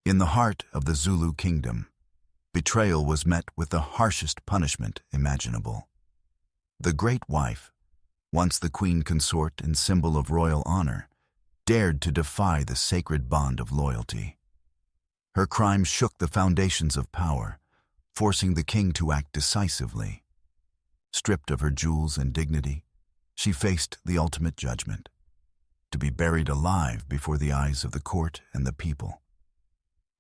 In the heart of the Zulu kingdom, betrayal was met with the harshest punishment imaginable. The Great Wife, once the queen consort and symbol of royal honor, dared to defy the sacred bond of loyalty. Her crime shook the foundations of power, forcing the king to act decisively. Stripped of her jewels and dignity, she faced the ultimate judgment, to be buried alive before the eyes of the court and the people.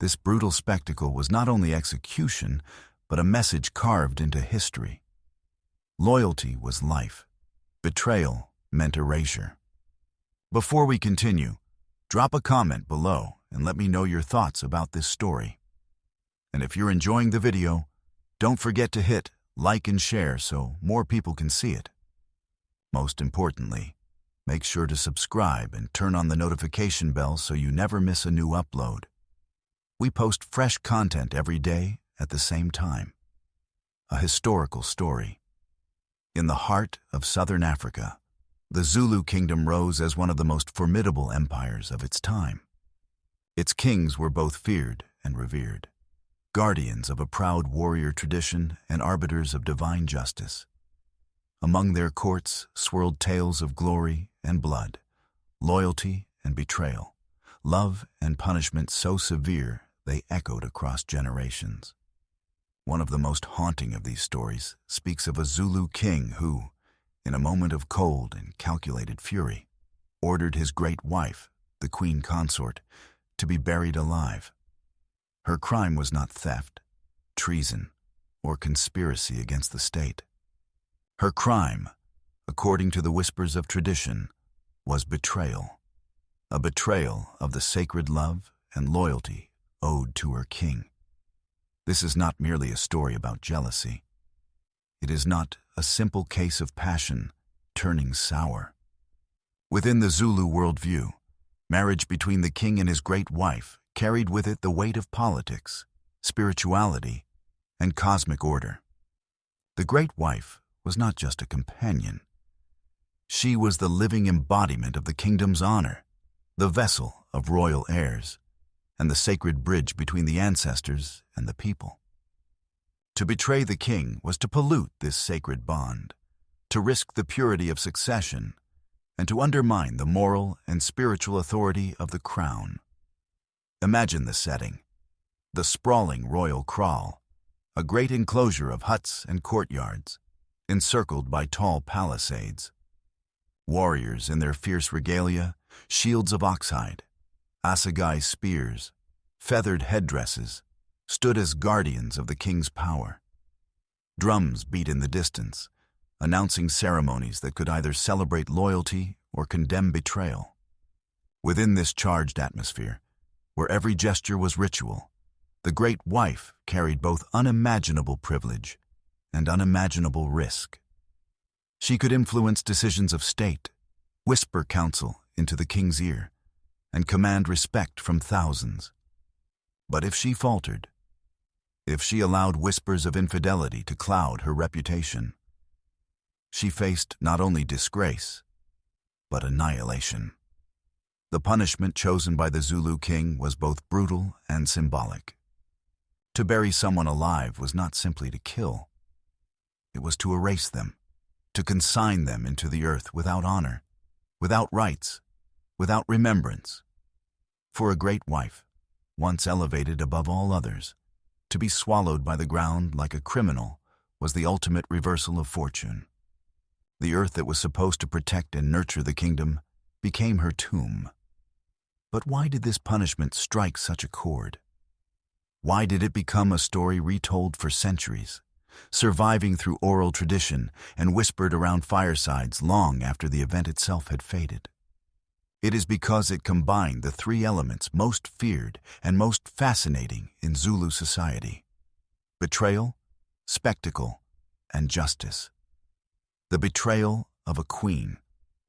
This brutal spectacle was not only execution, but a message carved into history. Loyalty was life. Betrayal meant erasure. Before we continue, drop a comment below and let me know your thoughts about this story. And if you're enjoying the video, don't forget to hit like and share so more people can see it. Most importantly, make sure to subscribe and turn on the notification bell so you never miss a new upload. We post fresh content every day at the same time. A historical story. In the heart of southern Africa, the Zulu kingdom rose as one of the most formidable empires of its time. Its kings were both feared and revered, guardians of a proud warrior tradition and arbiters of divine justice. Among their courts swirled tales of glory and blood, loyalty and betrayal, love and punishment so severe they echoed across generations. One of the most haunting of these stories speaks of a Zulu king who, in a moment of cold and calculated fury, ordered his great wife, the queen consort, to be buried alive. Her crime was not theft, treason, or conspiracy against the state. Her crime, according to the whispers of tradition, was betrayal, a betrayal of the sacred love and loyalty owed to her king. This is not merely a story about jealousy. It is not a simple case of passion turning sour. Within the Zulu worldview, marriage between the king and his great wife carried with it the weight of politics, spirituality, and cosmic order. The great wife was not just a companion. She was the living embodiment of the kingdom's honor, the vessel of royal heirs, and the sacred bridge between the ancestors and the people. To betray the king was to pollute this sacred bond, to risk the purity of succession, and to undermine the moral and spiritual authority of the crown. Imagine the setting: the sprawling royal kraal, a great enclosure of huts and courtyards, encircled by tall palisades. Warriors in their fierce regalia, shields of oxhide, assegai spears, feathered headdresses, stood as guardians of the king's power. Drums beat in the distance, announcing ceremonies that could either celebrate loyalty or condemn betrayal. Within this charged atmosphere, where every gesture was ritual, the great wife carried both unimaginable privilege and unimaginable risk. She could influence decisions of state, whisper counsel into the king's ear, and command respect from thousands. But if she faltered, if she allowed whispers of infidelity to cloud her reputation, she faced not only disgrace, but annihilation. The punishment chosen by the Zulu king was both brutal and symbolic. To bury someone alive was not simply to kill. It was to erase them, to consign them into the earth without honor, without rights, without remembrance. For a great wife, once elevated above all others, to be swallowed by the ground like a criminal was the ultimate reversal of fortune. The earth that was supposed to protect and nurture the kingdom became her tomb. But why did this punishment strike such a chord? Why did it become a story retold for centuries, surviving through oral tradition and whispered around firesides long after the event itself had faded? It is because it combined the three elements most feared and most fascinating in Zulu society: betrayal, spectacle, and justice. The betrayal of a queen,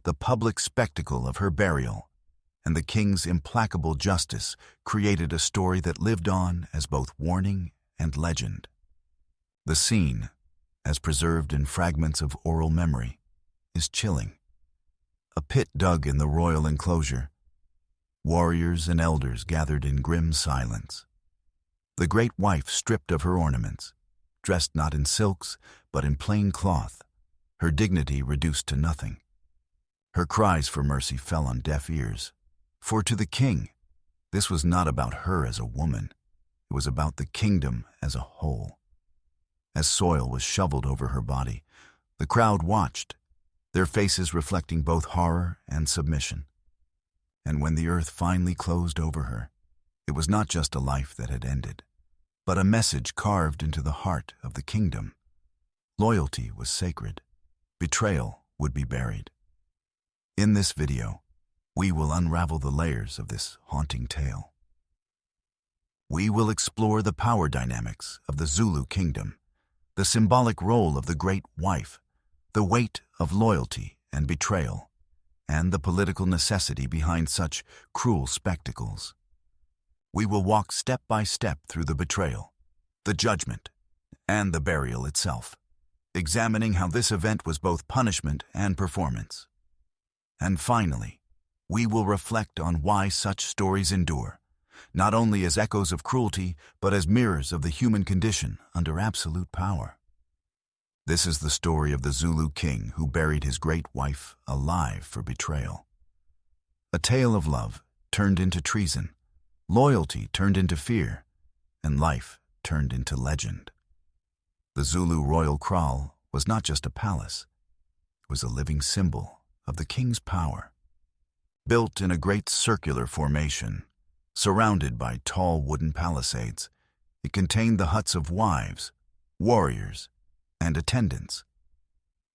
the public spectacle of her burial, and the king's implacable justice created a story that lived on as both warning and legend. The scene, as preserved in fragments of oral memory, is chilling. A pit dug in the royal enclosure. Warriors and elders gathered in grim silence, The great wife stripped of her ornaments, dressed not in silks, but in plain cloth, her dignity reduced to nothing. Her cries for mercy fell on deaf ears, for to the king, this was not about her as a woman, it was about the kingdom as a whole. As soil was shoveled over her body, the crowd watched, their faces reflecting both horror and submission. And when the earth finally closed over her, it was not just a life that had ended, but a message carved into the heart of the kingdom. Loyalty was sacred. Betrayal would be buried. In this video, we will unravel the layers of this haunting tale. We will explore the power dynamics of the Zulu kingdom, the symbolic role of the great wife, the weight of loyalty and betrayal, and the political necessity behind such cruel spectacles. We will walk step by step through the betrayal, the judgment, and the burial itself, examining how this event was both punishment and performance. And finally, we will reflect on why such stories endure, not only as echoes of cruelty, but as mirrors of the human condition under absolute power. This is the story of the Zulu king who buried his great wife alive for betrayal. A tale of love turned into treason, loyalty turned into fear, and life turned into legend. The Zulu royal kraal was not just a palace, it was a living symbol of the king's power. Built in a great circular formation, surrounded by tall wooden palisades, it contained the huts of wives, warriors, and attendants.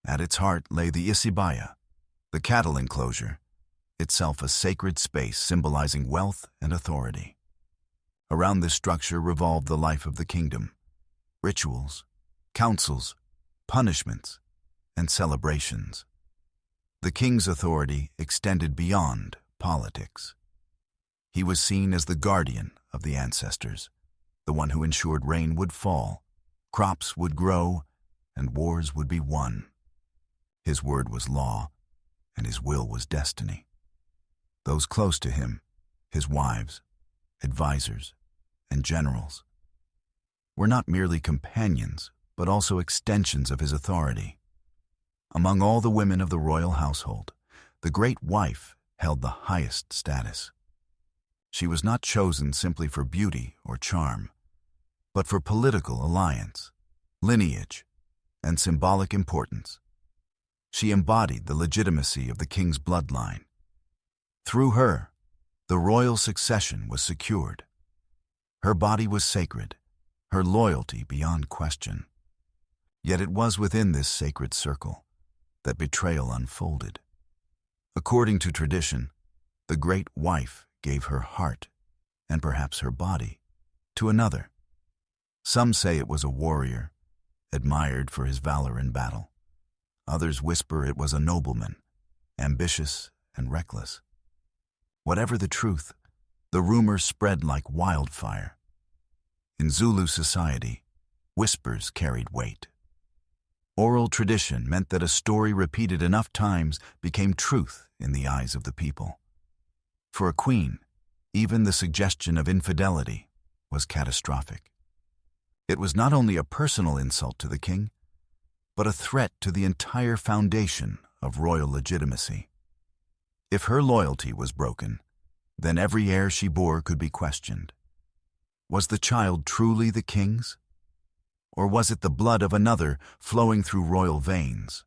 At its heart lay the Isibaya, the cattle enclosure, itself a sacred space symbolizing wealth and authority. Around this structure revolved the life of the kingdom, rituals, councils, punishments, and celebrations. The king's authority extended beyond politics. He was seen as the guardian of the ancestors, the one who ensured rain would fall, crops would grow, and wars would be won. His word was law, and his will was destiny. Those close to him, his wives, advisors, and generals, were not merely companions, but also extensions of his authority. Among all the women of the royal household, the great wife held the highest status. She was not chosen simply for beauty or charm, but for political alliance, lineage, and symbolic importance. She embodied the legitimacy of the king's bloodline. Through her, the royal succession was secured. Her body was sacred, her loyalty beyond question. Yet it was within this sacred circle that betrayal unfolded. According to tradition, the great wife gave her heart, and perhaps her body, to another. Some say it was a warrior, admired for his valor in battle. Others whisper it was a nobleman, ambitious and reckless. Whatever the truth, the rumor spread like wildfire. In Zulu society, whispers carried weight. Oral tradition meant that a story repeated enough times became truth in the eyes of the people. For a queen, even the suggestion of infidelity was catastrophic. It was not only a personal insult to the king, but a threat to the entire foundation of royal legitimacy. If her loyalty was broken, then every heir she bore could be questioned. Was the child truly the king's? Or was it the blood of another flowing through royal veins?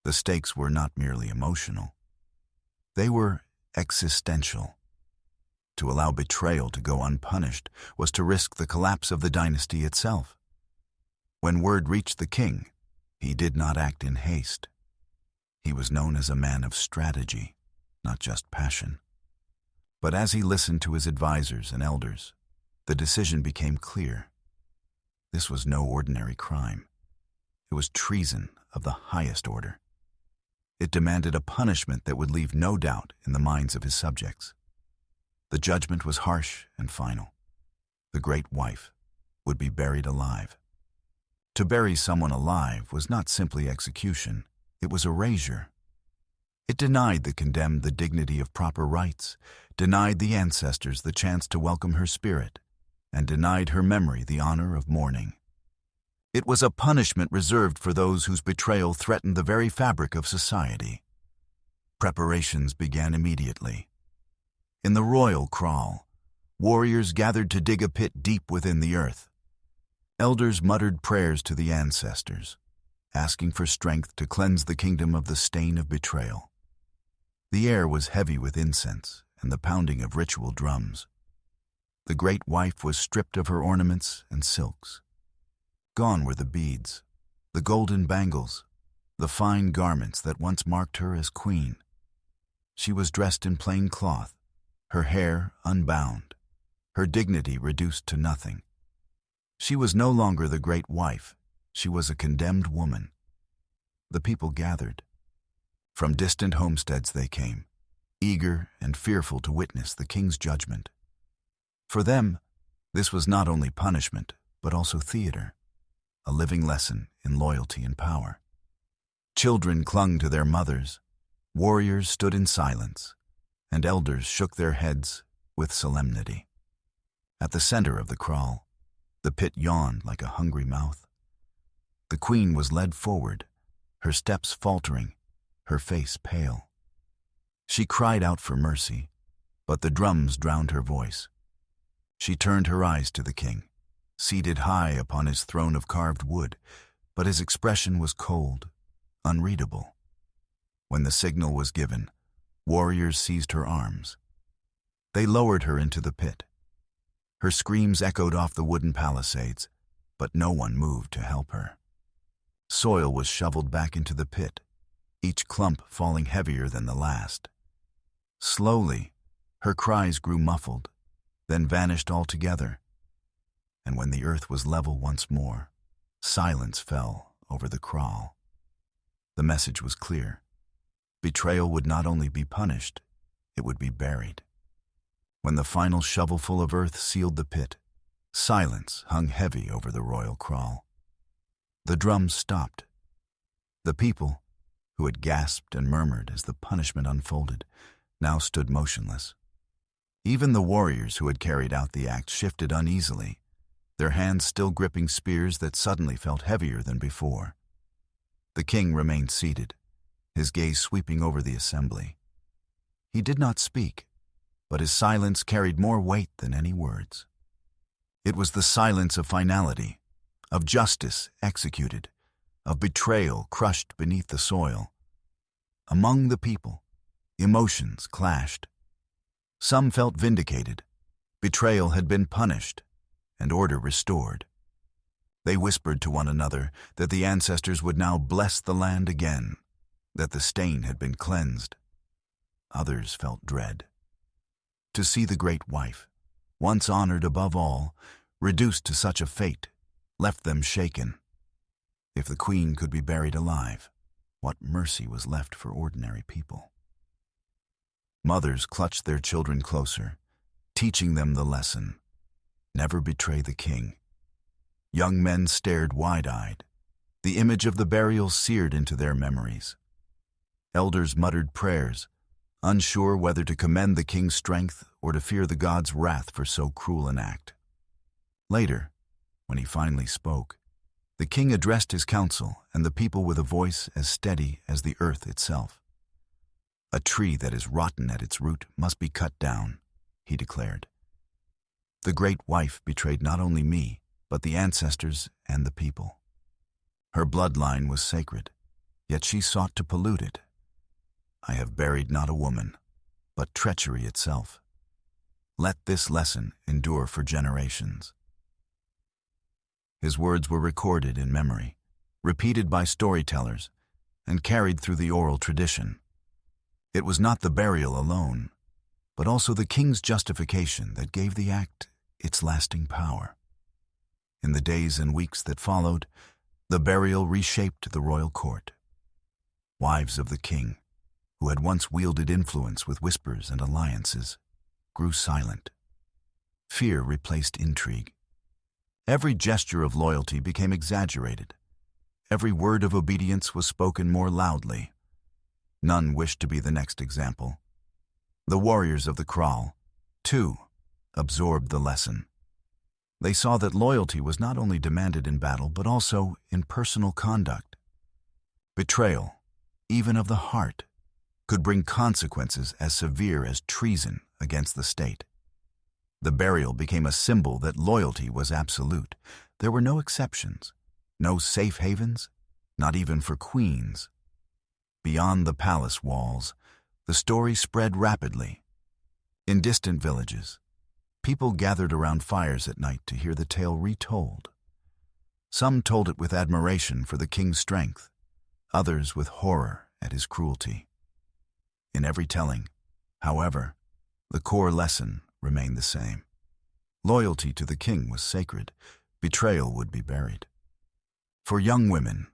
The stakes were not merely emotional. They were existential. To allow betrayal to go unpunished was to risk the collapse of the dynasty itself. When word reached the king, he did not act in haste. He was known as a man of strategy, not just passion. But as he listened to his advisors and elders, the decision became clear. This was no ordinary crime. It was treason of the highest order. It demanded a punishment that would leave no doubt in the minds of his subjects. The judgment was harsh and final. The great wife would be buried alive. To bury someone alive was not simply execution, it was erasure. It denied the condemned the dignity of proper rites, denied the ancestors the chance to welcome her spirit. and denied her memory the honor of mourning. It was a punishment reserved for those whose betrayal threatened the very fabric of society. Preparations began immediately. In the royal kraal, warriors gathered to dig a pit deep within the earth. Elders muttered prayers to the ancestors, asking for strength to cleanse the kingdom of the stain of betrayal. The air was heavy with incense and the pounding of ritual drums. The great wife was stripped of her ornaments and silks. Gone were the beads, the golden bangles, the fine garments that once marked her as queen. She was dressed in plain cloth, her hair unbound, her dignity reduced to nothing. She was no longer the great wife, she was a condemned woman. The people gathered. From distant homesteads they came, eager and fearful to witness the king's judgment. For them, this was not only punishment, but also theater, a living lesson in loyalty and power. Children clung to their mothers, warriors stood in silence, and elders shook their heads with solemnity. At the center of the kraal, the pit yawned like a hungry mouth. The queen was led forward, her steps faltering, her face pale. She cried out for mercy, but the drums drowned her voice. She turned her eyes to the king, seated high upon his throne of carved wood, but his expression was cold, unreadable. When the signal was given, warriors seized her arms. They lowered her into the pit. Her screams echoed off the wooden palisades, but no one moved to help her. Soil was shoveled back into the pit, each clump falling heavier than the last. Slowly, her cries grew muffled, then vanished altogether. And when the earth was level once more, silence fell over the kraal. The message was clear. Betrayal would not only be punished, it would be buried. When the final shovelful of earth sealed the pit, silence hung heavy over the royal kraal. The drums stopped. The people, who had gasped and murmured as the punishment unfolded, now stood motionless. Even the warriors who had carried out the act shifted uneasily, their hands still gripping spears that suddenly felt heavier than before. The king remained seated, his gaze sweeping over the assembly. He did not speak, but his silence carried more weight than any words. It was the silence of finality, of justice executed, of betrayal crushed beneath the soil. Among the people, emotions clashed. Some felt vindicated. Betrayal had been punished, and order restored. They whispered to one another that the ancestors would now bless the land again, that the stain had been cleansed. Others felt dread. To see the great wife, once honored above all, reduced to such a fate, left them shaken. If the queen could be buried alive, what mercy was left for ordinary people? Mothers clutched their children closer, teaching them the lesson: never betray the king. Young men stared wide-eyed, the image of the burial seared into their memories. Elders muttered prayers, unsure whether to commend the king's strength or to fear the god's wrath for so cruel an act. Later, when he finally spoke, the king addressed his council and the people with a voice as steady as the earth itself. "A tree that is rotten at its root must be cut down," he declared. "The great wife betrayed not only me, but the ancestors and the people. Her bloodline was sacred, yet she sought to pollute it. I have buried not a woman, but treachery itself. Let this lesson endure for generations." His words were recorded in memory, repeated by storytellers, and carried through the oral tradition. It was not the burial alone, but also the king's justification that gave the act its lasting power. In the days and weeks that followed, the burial reshaped the royal court. Wives of the king, who had once wielded influence with whispers and alliances, grew silent. Fear replaced intrigue. Every gesture of loyalty became exaggerated. Every word of obedience was spoken more loudly. None wished to be the next example. The warriors of the kraal, too, absorbed the lesson. They saw that loyalty was not only demanded in battle but also in personal conduct. Betrayal, even of the heart, could bring consequences as severe as treason against the state. The burial became a symbol that loyalty was absolute. There were no exceptions, no safe havens, not even for queens. Beyond the palace walls, the story spread rapidly. In distant villages, people gathered around fires at night to hear the tale retold. Some told it with admiration for the king's strength, others with horror at his cruelty. In every telling, however, the core lesson remained the same. Loyalty to the king was sacred. Betrayal would be buried. For young women,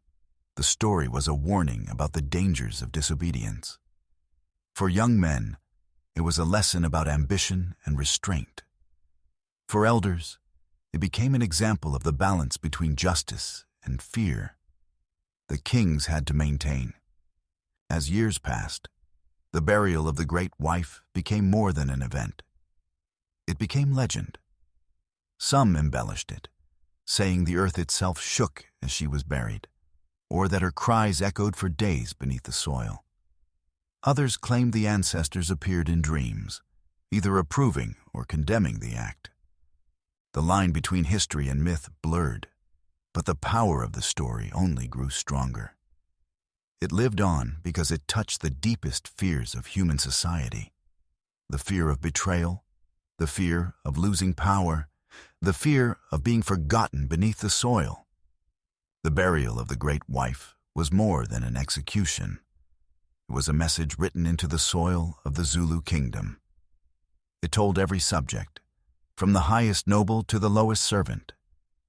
the story was a warning about the dangers of disobedience. For young men, it was a lesson about ambition and restraint. For elders, it became an example of the balance between justice and fear the kings had to maintain. As years passed, the burial of the great wife became more than an event. It became legend. Some embellished it, saying the earth itself shook as she was buried, or that her cries echoed for days beneath the soil. Others claimed the ancestors appeared in dreams, either approving or condemning the act. The line between history and myth blurred, but the power of the story only grew stronger. It lived on because it touched the deepest fears of human society. The fear of betrayal, the fear of losing power, the fear of being forgotten beneath the soil. The burial of the great wife was more than an execution. It was a message written into the soil of the Zulu kingdom. It told every subject, from the highest noble to the lowest servant,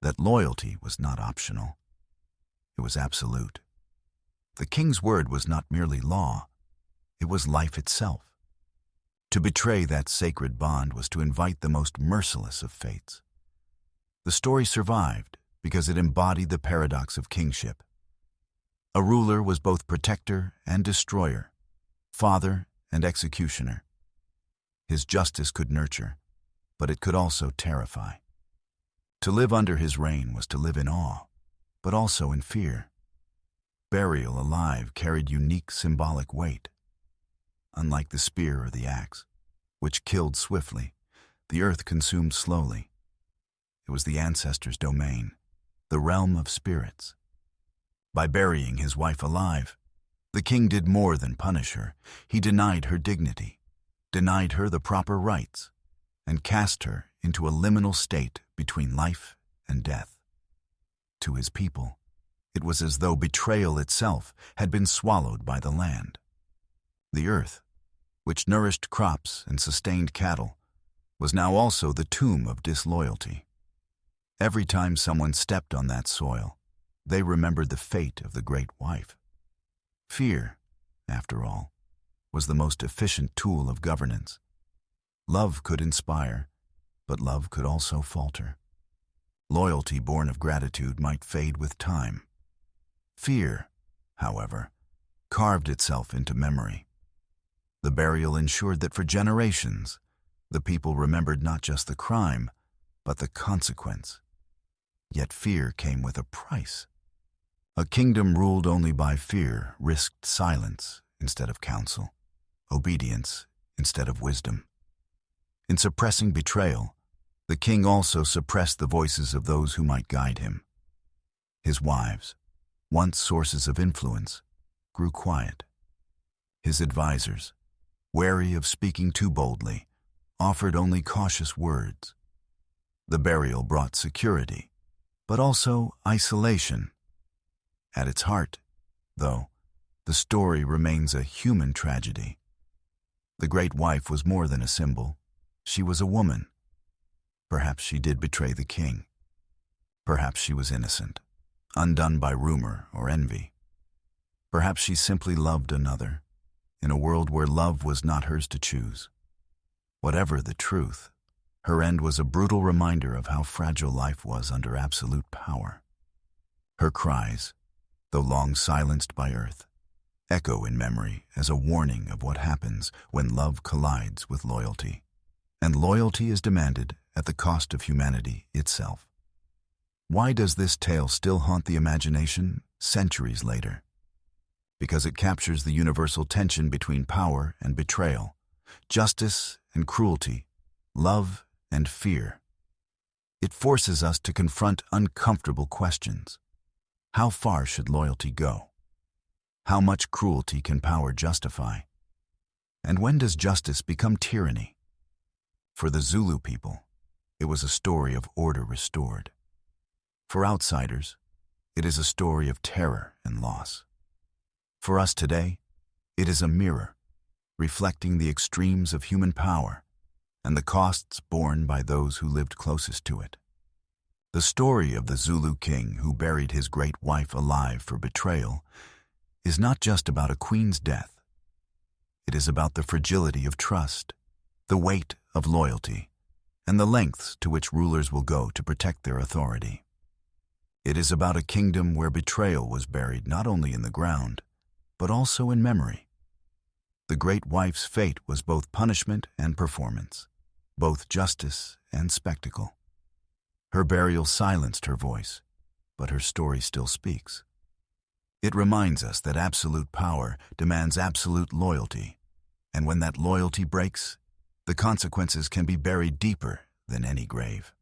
that loyalty was not optional. It was absolute. The king's word was not merely law, it was life itself. To betray that sacred bond was to invite the most merciless of fates. The story survived because it embodied the paradox of kingship. A ruler was both protector and destroyer, father and executioner. His justice could nurture, but it could also terrify. To live under his reign was to live in awe, but also in fear. Burial alive carried unique symbolic weight. Unlike the spear or the axe, which killed swiftly, the earth consumed slowly. It was the ancestors' domain, the realm of spirits. By burying his wife alive, the king did more than punish her. He denied her dignity, denied her the proper rights, and cast her into a liminal state between life and death. To his people, it was as though betrayal itself had been swallowed by the land. The earth, which nourished crops and sustained cattle, was now also the tomb of disloyalty. Every time someone stepped on that soil, they remembered the fate of the great wife. Fear, after all, was the most efficient tool of governance. Love could inspire, but love could also falter. Loyalty born of gratitude might fade with time. Fear, however, carved itself into memory. The burial ensured that for generations, the people remembered not just the crime, but the consequence. Yet fear came with a price. A kingdom ruled only by fear risked silence instead of counsel, obedience instead of wisdom. In suppressing betrayal, the king also suppressed the voices of those who might guide him. His wives, once sources of influence, grew quiet. His advisors, wary of speaking too boldly, offered only cautious words. The burial brought security, but also isolation. At its heart, though, the story remains a human tragedy. The great wife was more than a symbol. She was a woman. Perhaps she did betray the king. Perhaps she was innocent, undone by rumor or envy. Perhaps she simply loved another, in a world where love was not hers to choose. Whatever the truth, her end was a brutal reminder of how fragile life was under absolute power. Her cries, though long silenced by earth, echo in memory as a warning of what happens when love collides with loyalty. And loyalty is demanded at the cost of humanity itself. Why does this tale still haunt the imagination centuries later? Because it captures the universal tension between power and betrayal, justice and cruelty, love and fear. It forces us to confront uncomfortable questions. How far should loyalty go? How much cruelty can power justify? And when does justice become tyranny? For the Zulu people, it was a story of order restored. For outsiders, it is a story of terror and loss. For us today, it is a mirror, reflecting the extremes of human power and the costs borne by those who lived closest to it. The story of the Zulu king who buried his great wife alive for betrayal is not just about a queen's death. It is about the fragility of trust, the weight of loyalty, and the lengths to which rulers will go to protect their authority. It is about a kingdom where betrayal was buried not only in the ground, but also in memory. The great wife's fate was both punishment and performance, both justice and spectacle. Her burial silenced her voice, but her story still speaks. It reminds us that absolute power demands absolute loyalty, and when that loyalty breaks, the consequences can be buried deeper than any grave.